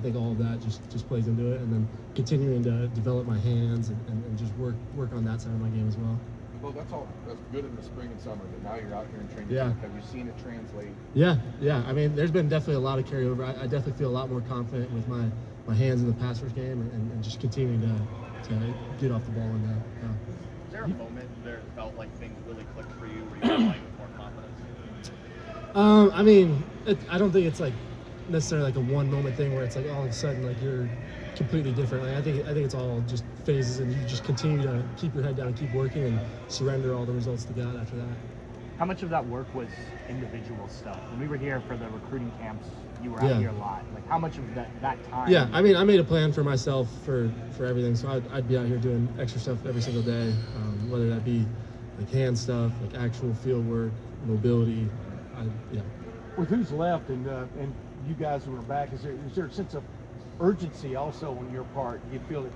think all of that just plays into it, and then continuing to develop my hands and just work on that side of my game as well. Well, that's good in the spring and summer, but now you're out here in training Yeah. camp. Have you seen it translate? Yeah. I mean, there's been definitely a lot of carryover. I definitely feel a lot more confident with my hands in the pass rush game and just continuing to get off the ball in that. Yeah. Is there a moment there it felt like things really clicked for you where you were playing with more confidence? I mean, I don't think it's like necessarily like a one moment thing where it's like all of a sudden like you're completely different. Like, I think it's all just phases, and you just continue to keep your head down, keep working, and surrender all the results to God after that. How much of that work was individual stuff? When we were here for the recruiting camps, you were out here a lot. Like, how much of that time? Yeah, I mean, I made a plan for myself for everything, so I'd be out here doing extra stuff every single day, whether that be like hand stuff, like actual field work, mobility. With who's left and you guys who are back, is there a sense of urgency also on your part? You feel that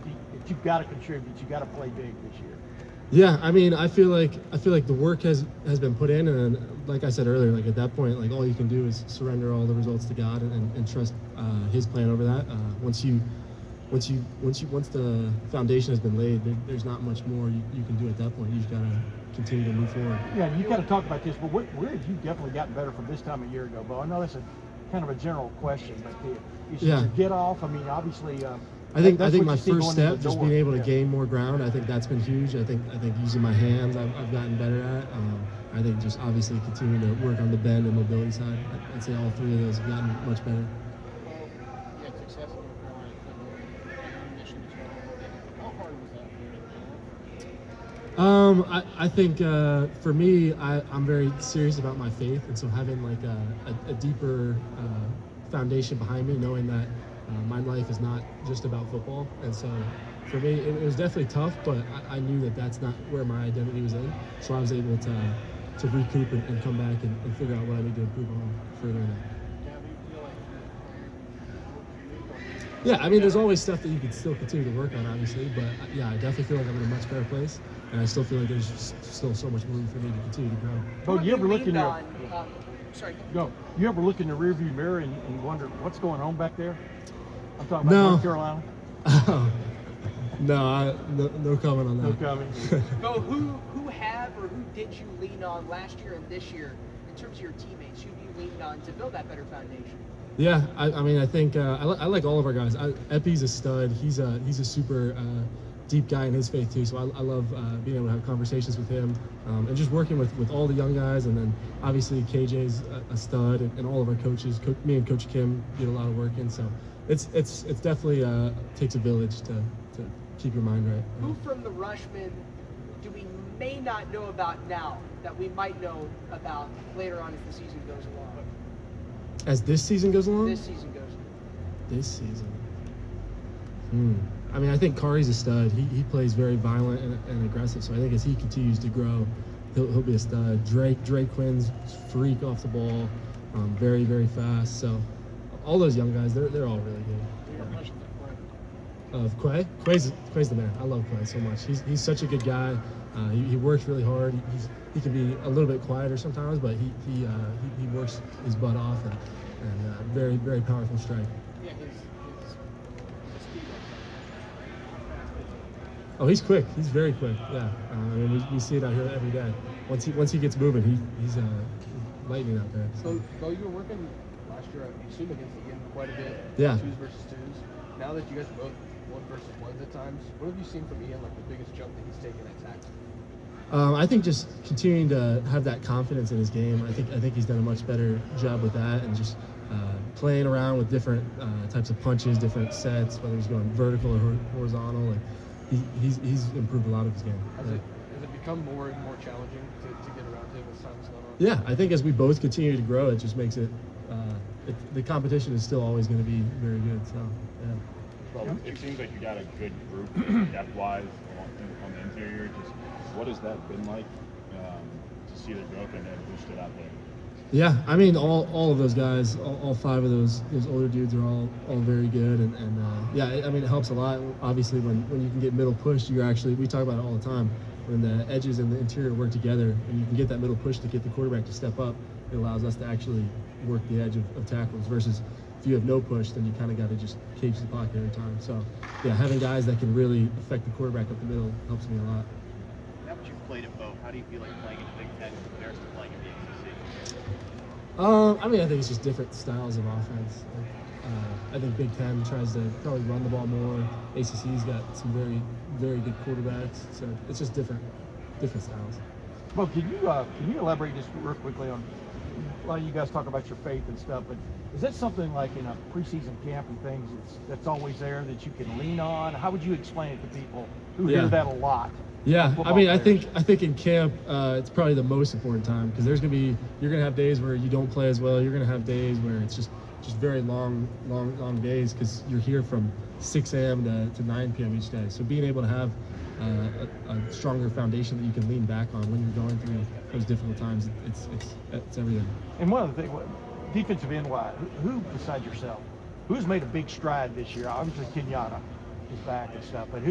you've got to contribute, you've got to play big this year? Yeah, I mean, I feel like the work has been put in, and like I said earlier, like at that point, like all you can do is surrender all the results to God and trust His plan over that. Once the foundation has been laid, there's not much more you can do at that point. You just gotta continue to move forward. Yeah, you got to talk about this, but where have you definitely gotten better from this time a year ago, Beau? I know that's a kind of a general question, but is your get off? I mean, obviously. I think my first step, just being able to gain more ground, I think that's been huge. I think using my hands, I've gotten better at. I think just obviously continuing to work on the bend and mobility side. I'd say all three of those have gotten much better. You had success in North Carolina, mission as well. How hard was that? I think for me, I'm very serious about my faith, and so having like a deeper foundation behind me, knowing that my life is not just about football, and so for me, it was definitely tough, but I knew that that's not where my identity was in, so I was able to recoup and come back and figure out what I need to improve on further in that. Yeah, I mean, there's always stuff that you can still continue to work on, obviously, but yeah, I definitely feel like I'm in a much better place, and I still feel like there's still so much room for me to continue to grow. Beau, you ever look in your You ever look in the rearview mirror and wonder what's going on back there? I'm talking about North Carolina. No comment on that. No comment. Beau, who have or who did you lean on last year and this year in terms of your teammates? Who you leaned on to build that better foundation? Yeah, I mean, I think I like all of our guys. Epi's a stud. He's a super deep guy in his faith too. So I love being able to have conversations with him and just working with all the young guys. And then obviously KJ's a stud, and all of our coaches. Me and Coach Kim get a lot of work in. So it's definitely takes a village to keep your mind right. Who from the Rushmen do we may not know about now that we might know about later on as the season goes along? As this season goes along? This season goes along. This season. I mean, I think Kari's a stud. He plays very violent and aggressive. So I think as he continues to grow, he'll be a stud. Drake Quinn's freak off the ball, very, very fast. So all those young guys, they're all really good. Quay's the man. I love Quay so much. He's such a good guy. He works really hard. He can be a little bit quieter sometimes, but he works his butt off and very, very powerful strike. Yeah, his speed. Oh, he's quick. He's very quick. Yeah, I mean, we see it out here every day. Once he gets moving, he's lightning out there. So, Beau, you were working last year, I assume, against the game quite a bit. Yeah. 2s versus 2s. Now that you guys are both 1 versus 1s at times, what have you seen from Ian, like the biggest jump that he's taken at tackle? I think just continuing to have that confidence in his game. I think he's done a much better job with that, and just playing around with different types of punches, different sets, whether he's going vertical or horizontal. Like he's improved a lot of his game. Has it become more and more challenging to get around him as time's gone on? Yeah, I think as we both continue to grow, it just makes it. The competition is still always going to be very good. So yeah. Well, it seems like you got a good group depth-wise on the interior. Just what has that been like to see the growth and then boost it out there? Yeah, I mean, all of those guys, all 5 of those older dudes are all very good, and yeah, I mean, it helps a lot. Obviously, when you can get middle push, we talk about it all the time. When the edges and the interior work together, and you can get that middle push to get the quarterback to step up, it allows us to actually work the edge of tackles versus if you have no push, then you kind of got to just cage the pocket every time. So, yeah, having guys that can really affect the quarterback up the middle helps me a lot. Now that you've played at Beau, how do you feel like playing in the Big Ten compared to playing in the ACC? I mean, I think it's just different styles of offense. I think Big Ten tries to probably run the ball more. ACC's got some very, very good quarterbacks, so it's just different styles. Well, can you elaborate just real quickly on a lot of you guys talk about your faith and stuff, but is that something like in a preseason camp and things that's always there that you can lean on? How would you explain it to people who hear that a lot? Yeah, from I mean, I players? think in camp it's probably the most important time because you're gonna have days where you don't play as well. You're gonna have days where it's just very long days because you're here from 6 a.m. to 9 p.m. each day. So being able to have a stronger foundation that you can lean back on when you're going through those difficult times, it's everything. And one of the things, defensive end wise, who besides yourself, who's made a big stride this year? Obviously Kenyatta is back and stuff, but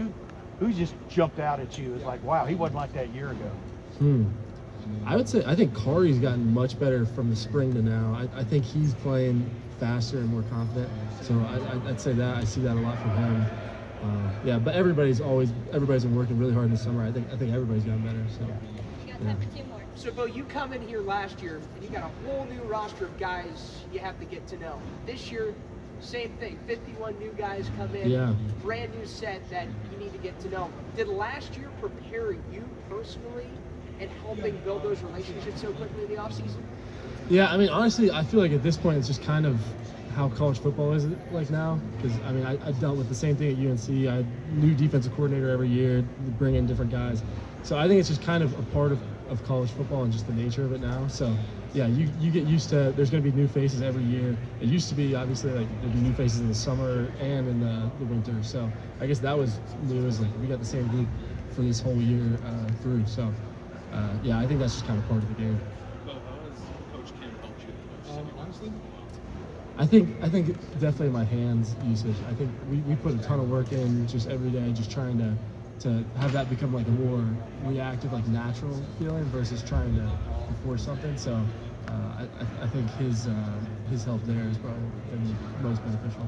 who's just jumped out at you as like, wow, he wasn't like that a year ago? I would say I think Kari's gotten much better from the spring to now. I think he's playing faster and more confident. So I'd say that I see that a lot from him. Yeah, but everybody's been working really hard this summer. I think everybody's gotten better. So. Yeah. So, Beau, you come in here last year, and you got a whole new roster of guys you have to get to know. This year, same thing. 51 new guys come in. Yeah. Brand new set that you need to get to know. Did last year prepare you personally in helping build those relationships so quickly in the offseason? Yeah, I mean, honestly, I feel like at this point it's just kind of how college football is like now. Because, I mean, I dealt with the same thing at UNC. I had new defensive coordinator every year, bring in different guys. So I think it's just kind of a part of college football and just the nature of it now. So, yeah, you get used to there's going to be new faces every year. It used to be, obviously, like there'd be new faces in the summer and in the winter. So I guess that was new. Is like we got the same group for this whole year through. So, yeah, I think that's just kind of part of the game. Well, how has Coach Kim helped you the most? Honestly, I think definitely my hands usage. I think we put a ton of work in just every day, just trying to have that become like a more reactive, like natural feeling versus trying to force something. So I think his help there has probably been most beneficial.